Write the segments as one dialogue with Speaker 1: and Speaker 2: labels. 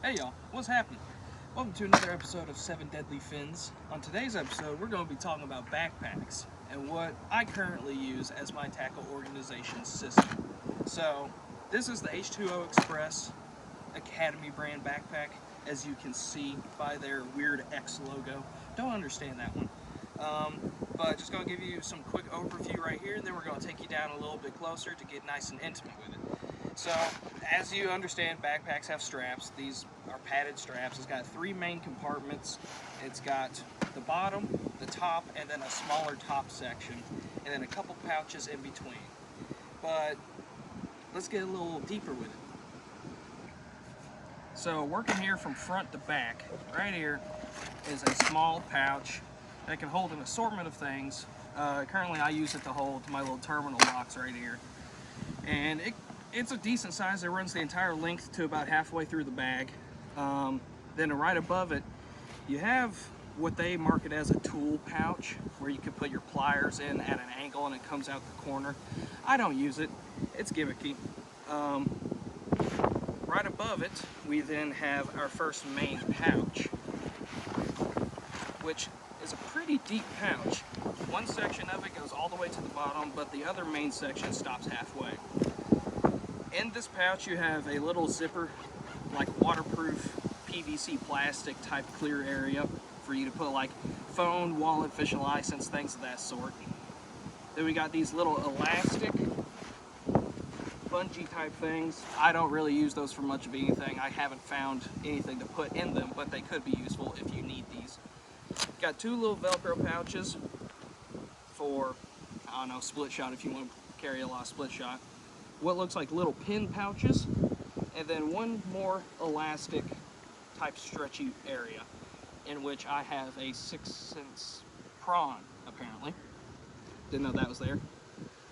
Speaker 1: Hey y'all, what's happening? Welcome to another episode of 7 Deadly Fins. On today's episode, we're going to be talking about backpacks and what I currently use as my tackle organization system. So, this is the H2O Xpress Academy brand backpack, as you can see by their weird X logo. Don't understand that one. But just going to give you some quick overview right here, and then we're going to take you down a little bit closer to get nice and intimate with it. So, as you understand, backpacks have straps. These are padded straps. It's got 3 main compartments. It's got the bottom, the top, and then a smaller top section, and then a couple pouches in between. But let's get a little deeper with it. So, working here from front to back, right here is a small pouch that can hold an assortment of things. Currently, I use it to hold my little terminal box right here. And it's a decent size. It runs the entire length to about halfway through the bag. Then right above it, you have what they market as a tool pouch, where you can put your pliers in at an angle and it comes out the corner. I don't use it. It's gimmicky. Right above it, we then have our first main pouch, which is a pretty deep pouch. One section of it goes all the way to the bottom, but the other main section stops halfway. In this pouch, you have a little zipper, like waterproof PVC plastic type clear area for you to put like phone, wallet, fishing license, things of that sort. Then we got these little elastic bungee type things. I don't really use those for much of anything. I haven't found anything to put in them, but they could be useful if you need these. Got 2 little Velcro pouches for, I don't know, split shot if you want to carry a lot of split shot. What looks like little pin pouches, and then one more elastic type stretchy area in which I have a 6-cent prawn, apparently. Didn't know that was there.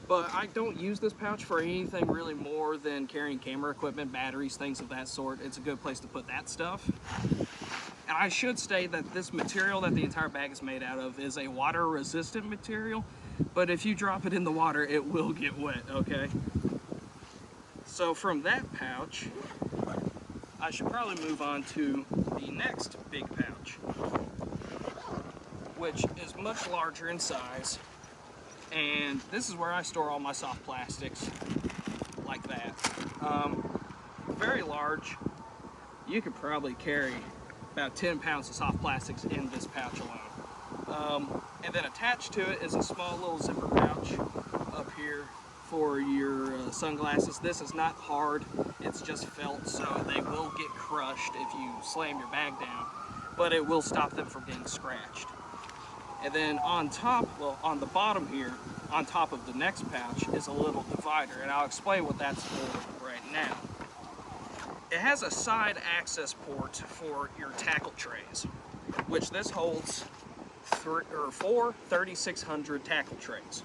Speaker 1: But I don't use this pouch for anything really more than carrying camera equipment, batteries, things of that sort. It's a good place to put that stuff. And I should state that this material that the entire bag is made out of is a water resistant material, but if you drop it in the water, it will get wet, okay? So from that pouch, I should probably move on to the next big pouch, which is much larger in size. And this is where I store all my soft plastics, like that. Very large. You could probably carry about 10 pounds of soft plastics in this pouch alone. And then attached to it is a small little zipper pouch up here for your sunglasses. This is not hard, it's just felt, so they will get crushed if you slam your bag down, but it will stop them from getting scratched. And then on top, well, on the bottom here, on top of the next pouch, is a little divider, and I'll explain what that's for right now. It has a side access port for your tackle trays, which this holds 4 3600 tackle trays.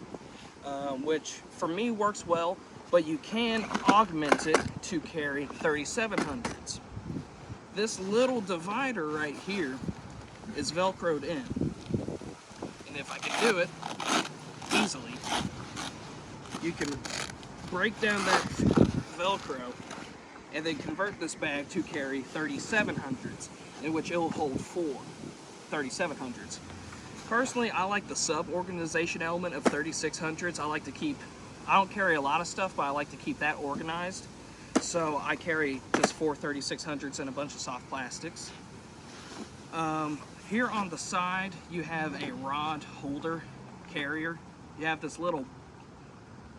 Speaker 1: Which for me works well, but you can augment it to carry 3700s. This little divider right here is Velcroed in. And if I can do it easily, you can break down that Velcro and then convert this bag to carry 3700s, in which it will hold 4 3700s. Personally, I like the sub-organization element of 3600s. I don't carry a lot of stuff, but I like to keep that organized. So I carry just 4 3600s and a bunch of soft plastics. Here on the side, you have a rod holder carrier. You have this little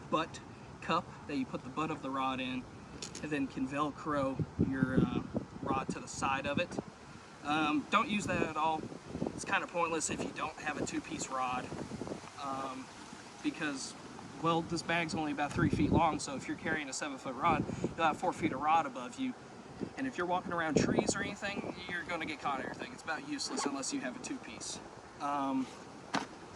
Speaker 1: butt cup that you put the butt of the rod in, and then can Velcro your rod to the side of it. Don't use that at all. It's kind of pointless if you don't have a 2-piece rod, because, well, this bag's only about 3 feet long, so if you're carrying a 7-foot rod, you'll have 4 feet of rod above you, and if you're walking around trees or anything, you're going to get caught in everything. It's about useless unless you have a 2-piece.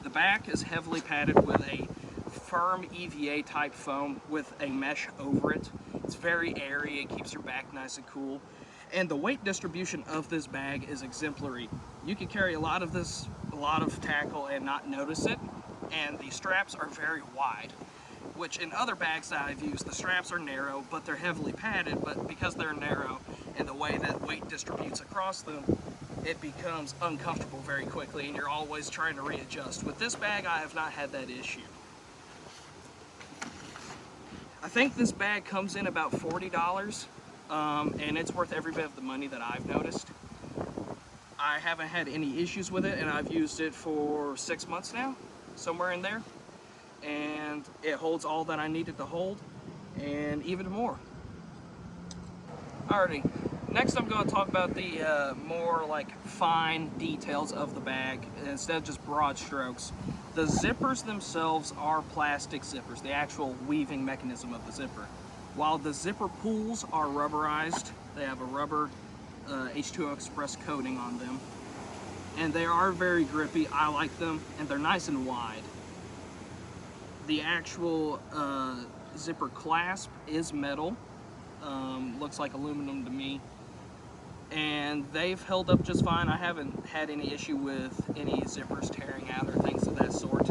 Speaker 1: The back is heavily padded with a firm EVA type foam with a mesh over it. It's very airy, it keeps your back nice and cool. And the weight distribution of this bag is exemplary. You can carry a lot of tackle and not notice it, and the straps are very wide, which in other bags that I've used, the straps are narrow, but they're heavily padded, but because they're narrow, and the way that weight distributes across them, it becomes uncomfortable very quickly, and you're always trying to readjust. With this bag, I have not had that issue. I think this bag comes in about $40, and it's worth every bit of the money that I've noticed. I haven't had any issues with it, and I've used it for 6 months now, somewhere in there. And it holds all that I needed to hold, and even more. Alrighty, next I'm going to talk about the more like fine details of the bag, instead of just broad strokes. The zippers themselves are plastic zippers, the actual weaving mechanism of the zipper. While the zipper pulls are rubberized, they have a rubber H2O Xpress coating on them, and they are very grippy. I like them, and they're nice and wide. The actual zipper clasp is metal, looks like aluminum to me, and they've held up just fine. I haven't had any issue with any zippers tearing out or things of that sort.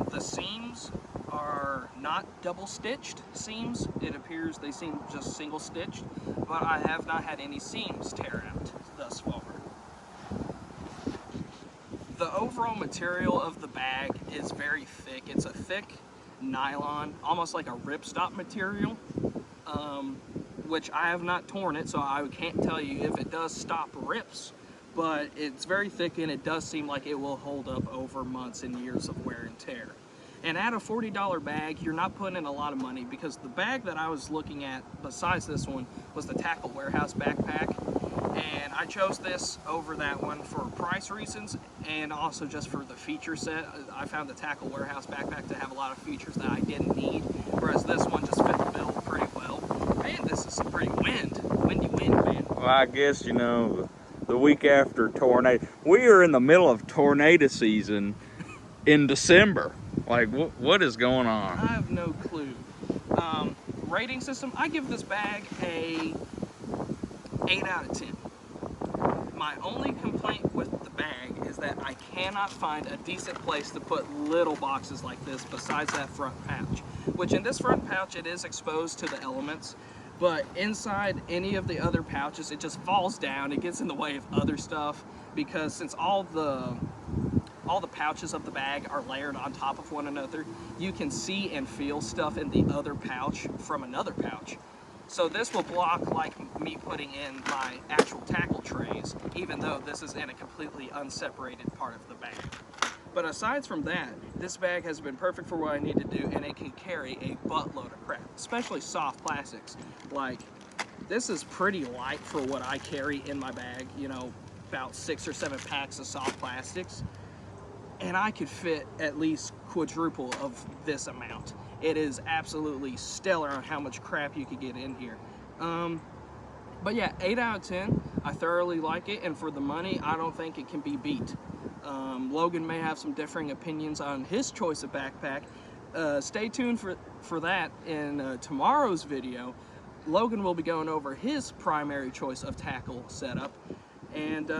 Speaker 1: The seams are not double stitched seams. It appears they seem just single stitched, but I have not had any seams tear out thus far. The overall material of the bag is very thick. It's a thick nylon, almost like a ripstop material, which I have not torn it, so I can't tell you if it does stop rips, but it's very thick, and it does seem like it will hold up over months and years of wear and tear. And at a $40 bag, you're not putting in a lot of money, because the bag that I was looking at besides this one was the Tackle Warehouse backpack. And I chose this over that one for price reasons, and also just for the feature set. I found the Tackle Warehouse backpack to have a lot of features that I didn't need, whereas this one just fit the bill pretty well. Man, this is some pretty windy wind, man.
Speaker 2: Well, I guess, you know, the week after tornado, we are in the middle of tornado season in December. Like, what is going on?
Speaker 1: I have no clue. Rating system, I give this bag a 8 out of 10. My only complaint with the bag is that I cannot find a decent place to put little boxes like this besides that front pouch. Which in this front pouch, it is exposed to the elements, but inside any of the other pouches, it just falls down. It gets in the way of other stuff, because since all the pouches of the bag are layered on top of one another, you can see and feel stuff in the other pouch from another pouch. So this will block like me putting in my actual tackle trays, even though this is in a completely unseparated part of the bag. But aside from that, this bag has been perfect for what I need to do, and it can carry a buttload of crap, especially soft plastics. Like, this is pretty light for what I carry in my bag, you know, about 6 or 7 packs of soft plastics. And I could fit at least quadruple of this amount. It is absolutely stellar on how much crap you could get in here. But yeah, 8 out of 10. I thoroughly like it, and for the money, I don't think it can be beat. Logan may have some differing opinions on his choice of backpack. Stay tuned for that in tomorrow's video. Logan will be going over his primary choice of tackle setup. And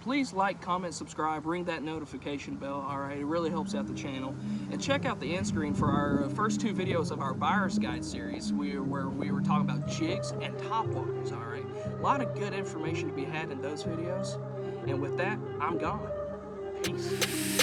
Speaker 1: please like, comment, subscribe, ring that notification bell, alright? It really helps out the channel. And check out the end screen for our first 2 videos of our buyer's guide series, where we were talking about jigs and top waters, alright? A lot of good information to be had in those videos. And with that, I'm gone. Peace.